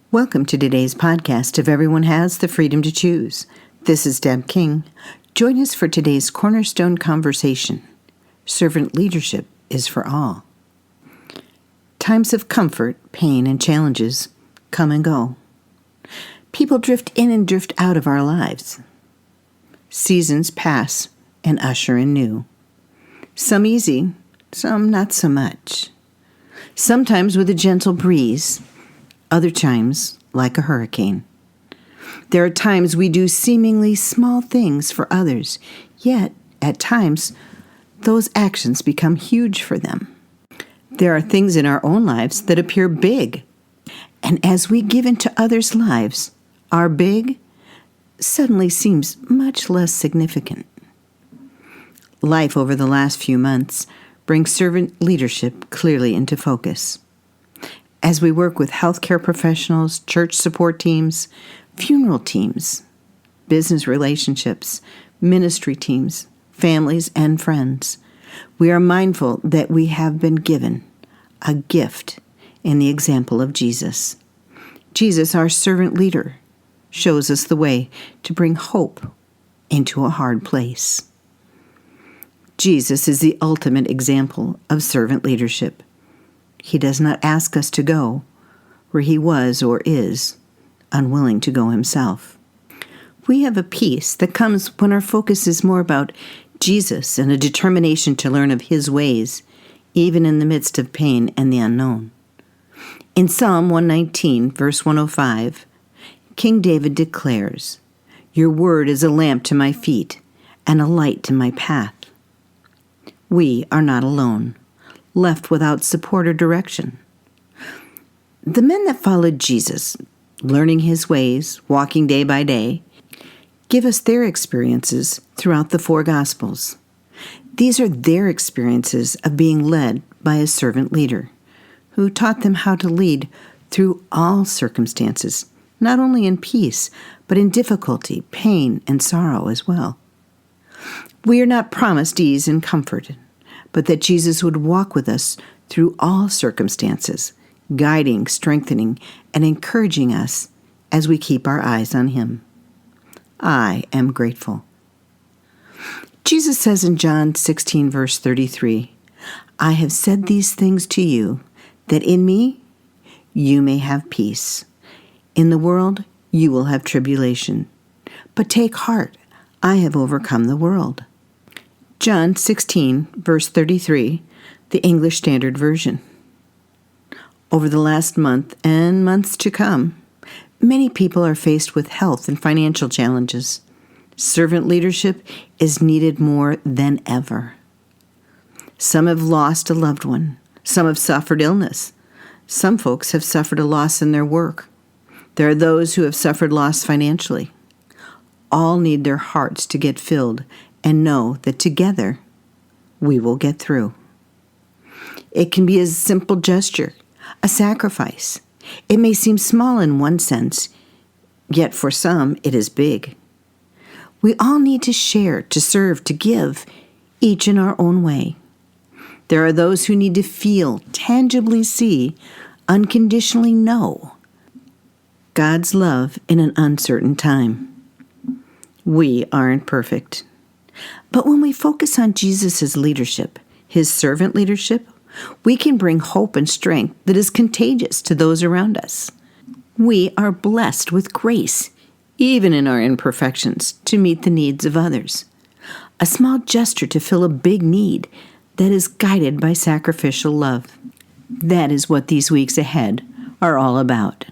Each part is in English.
Welcome to today's podcast of Everyone Has the Freedom to Choose. This is Deb King. Join us for today's cornerstone conversation. Servant leadership is for all. Times of comfort, pain, and challenges come and go. People drift in and drift out of our lives. Seasons pass and usher in new. Some easy, some not so much. Sometimes with a gentle breeze, other times like a hurricane. There are times we do seemingly small things for others, yet at times those actions become huge for them. There are things in our own lives that appear big, and as we give into others' lives, our big suddenly seems much less significant. Life over the last few months brings servant leadership clearly into focus. As we work with healthcare professionals, church support teams, funeral teams, business relationships, ministry teams, families, and friends, we are mindful that we have been given a gift in the example of Jesus. Jesus, our servant leader, shows us the way to bring hope into a hard place. Jesus is the ultimate example of servant leadership. He does not ask us to go where he was or is unwilling to go himself. We have a peace that comes when our focus is more about Jesus and a determination to learn of his ways, even in the midst of pain and the unknown. In Psalm 119, verse 105, King David declares, "Your word is a lamp to my feet and a light to my path." We are not alone, left without support or direction. The men that followed Jesus, learning his ways, walking day by day, give us their experiences throughout the four Gospels. These are their experiences of being led by a servant leader who taught them how to lead through all circumstances, not only in peace, but in difficulty, pain, and sorrow as well. We are not promised ease and comfort, but that Jesus would walk with us through all circumstances, guiding, strengthening, and encouraging us as we keep our eyes on him. I am grateful. Jesus says in John 16, verse 33, "I have said these things to you, that in me you may have peace. In the world you will have tribulation. But take heart, I have overcome the world." John 16, verse 33, the English Standard Version. Over the last month and months to come, many people are faced with health and financial challenges. Servant leadership is needed more than ever. Some have lost a loved one. Some have suffered illness. Some folks have suffered a loss in their work. There are those who have suffered loss financially. All need their hearts to get filled and know that together we will get through. It can be a simple gesture, a sacrifice. It may seem small in one sense, yet for some it is big. We all need to share, to serve, to give, each in our own way. There are those who need to feel, tangibly see, unconditionally know God's love in an uncertain time. We aren't perfect. But when we focus on Jesus' leadership, his servant leadership, we can bring hope and strength that is contagious to those around us. We are blessed with grace, even in our imperfections, to meet the needs of others. A small gesture to fill a big need that is guided by sacrificial love. That is what these weeks ahead are all about.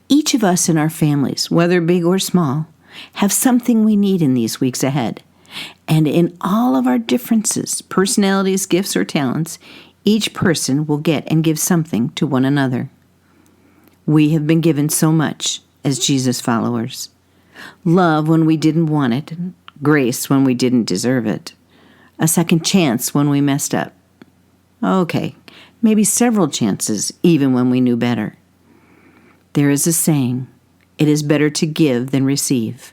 Each of us in our families, whether big or small, have something we need in these weeks ahead. And in all of our differences, personalities, gifts, or talents, each person will get and give something to one another. We have been given so much as Jesus followers. Love when we didn't want it, grace when we didn't deserve it, a second chance when we messed up. Okay, maybe several chances even when we knew better. There is a saying, it is better to give than receive.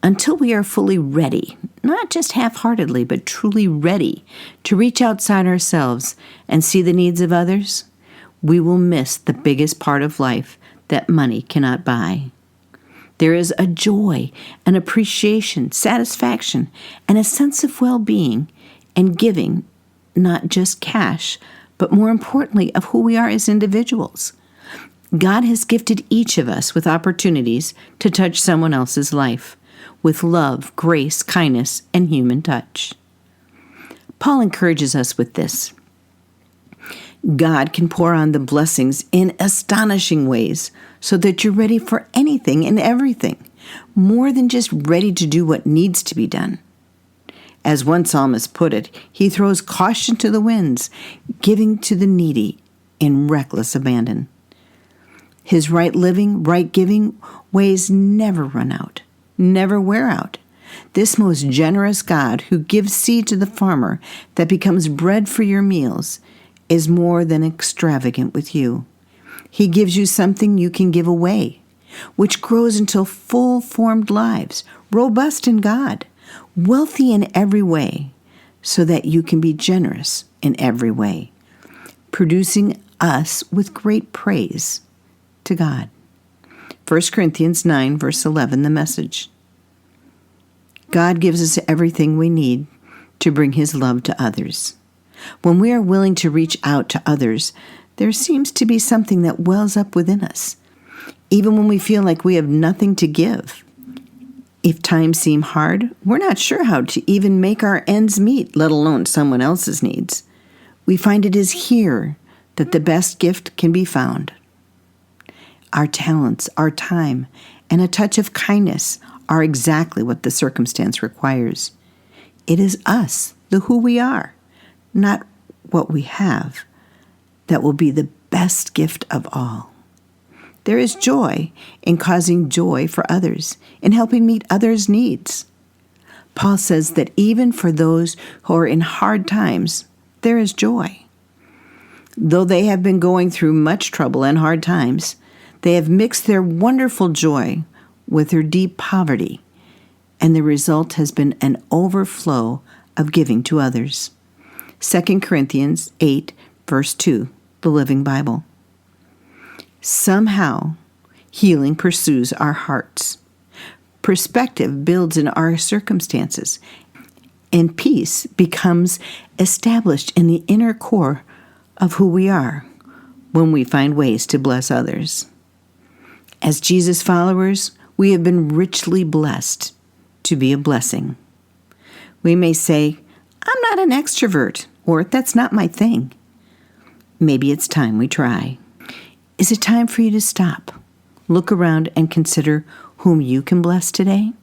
Until we are fully ready, not just half-heartedly, but truly ready to reach outside ourselves and see the needs of others, we will miss the biggest part of life that money cannot buy. There is a joy, an appreciation, satisfaction, and a sense of well-being and giving, not just cash, but more importantly, of who we are as individuals. God has gifted each of us with opportunities to touch someone else's life with love, grace, kindness, and human touch. Paul encourages us with this. God can pour on the blessings in astonishing ways so that you're ready for anything and everything, more than just ready to do what needs to be done. As one psalmist put it, he throws caution to the winds, giving to the needy in reckless abandon. His right living, right giving ways never run out, never wear out. This most generous God who gives seed to the farmer that becomes bread for your meals is more than extravagant with you. He gives you something you can give away, which grows into full-formed lives, robust in God, wealthy in every way, so that you can be generous in every way, producing us with great praise to God. 1 Corinthians 9, verse 11, the Message. God gives us everything we need to bring His love to others. When we are willing to reach out to others, there seems to be something that wells up within us, even when we feel like we have nothing to give. If times seem hard, we're not sure how to even make our ends meet, let alone someone else's needs. We find it is here that the best gift can be found. Our talents, our time, and a touch of kindness are exactly what the circumstance requires. It is us, the who we are, not what we have, that will be the best gift of all. There is joy in causing joy for others, in helping meet others' needs. Paul says that even for those who are in hard times, there is joy. Though they have been going through much trouble and hard times, they have mixed their wonderful joy with their deep poverty, and the result has been an overflow of giving to others. 2 Corinthians 8, verse 2, the Living Bible. Somehow, healing pursues our hearts. Perspective builds in our circumstances, and peace becomes established in the inner core of who we are when we find ways to bless others. As Jesus followers, we have been richly blessed to be a blessing. We may say, I'm not an extrovert, or that's not my thing. Maybe it's time we try. Is it time for you to stop, look around, and consider whom you can bless today?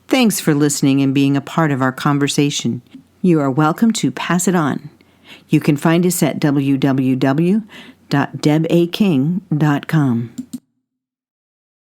Thanks for listening and being a part of our conversation. You are welcome to pass it on. You can find us at www.debaking.com.